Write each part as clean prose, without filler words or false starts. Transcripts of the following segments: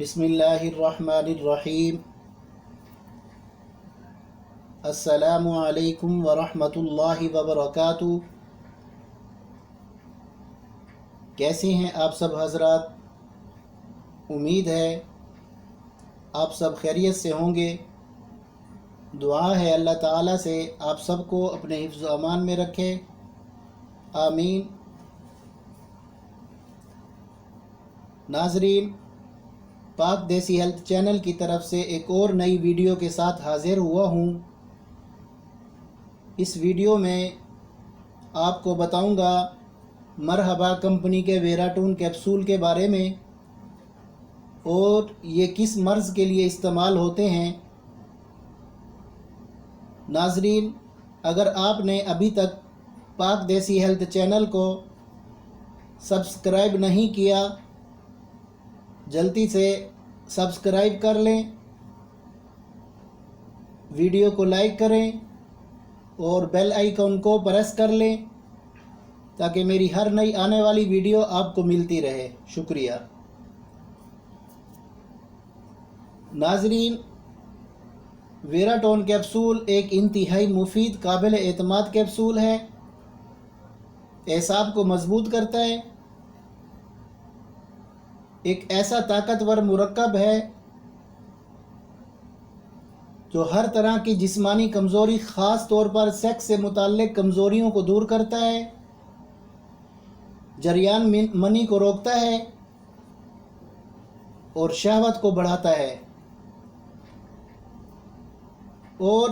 بسم اللہ الرحمن الرحیم۔ السلام علیکم ورحمۃ اللہ وبرکاتہ۔ کیسے ہیں آپ سب حضرات؟ امید ہے آپ سب خیریت سے ہوں گے۔ دعا ہے اللہ تعالیٰ سے آپ سب کو اپنے حفظ و امان میں رکھے، آمین۔ ناظرین، پاک دیسی ہیلتھ چینل کی طرف سے ایک اور نئی ویڈیو کے ساتھ حاضر ہوا ہوں۔ اس ویڈیو میں آپ کو بتاؤں گا مرحبا کمپنی کے ویراٹون کیپسول کے بارے میں، اور یہ کس مرض کے لیے استعمال ہوتے ہیں۔ ناظرین، اگر آپ نے ابھی تک پاک دیسی ہیلتھ چینل کو سبسکرائب نہیں کیا، جلدی سے سبسکرائب کر لیں، ویڈیو کو لائک کریں اور بیل آئیکن کو پریس کر لیں تاکہ میری ہر نئی آنے والی ویڈیو آپ کو ملتی رہے۔ شکریہ۔ ناظرین، ویراٹون کیپسول ایک انتہائی مفید قابل اعتماد کیپسول ہے۔ اعصاب کو مضبوط کرتا ہے۔ ایک ایسا طاقتور مرکب ہے جو ہر طرح کی جسمانی کمزوری، خاص طور پر سیکس سے متعلق کمزوریوں کو دور کرتا ہے، جریان منی کو روکتا ہے اور شہوت کو بڑھاتا ہے، اور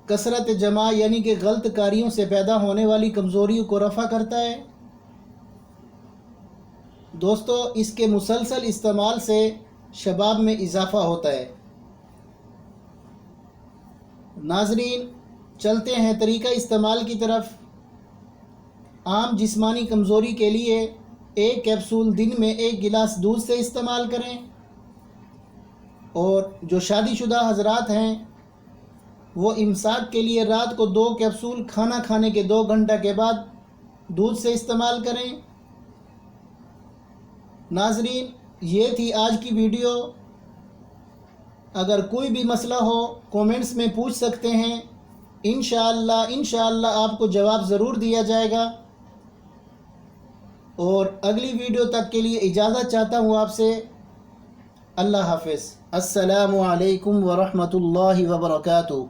کثرت جماع یعنی کہ غلط کاریوں سے پیدا ہونے والی کمزوریوں کو رفع کرتا ہے۔ دوستو، اس کے مسلسل استعمال سے شباب میں اضافہ ہوتا ہے۔ ناظرین، چلتے ہیں طریقہ استعمال کی طرف۔ عام جسمانی کمزوری کے لیے ایک کیپسول دن میں 1 گلاس دودھ سے استعمال کریں، اور جو شادی شدہ حضرات ہیں وہ امساک کے لیے رات کو 2 کیپسول کھانا کھانے کے 2 گھنٹہ کے بعد دودھ سے استعمال کریں۔ ناظرین، یہ تھی آج کی ویڈیو۔ اگر کوئی بھی مسئلہ ہو کومنٹس میں پوچھ سکتے ہیں، انشاءاللہ آپ کو جواب ضرور دیا جائے گا۔ اور اگلی ویڈیو تک کے لیے اجازت چاہتا ہوں آپ سے۔ اللہ حافظ۔ السلام علیکم ورحمۃ اللہ وبرکاتہ۔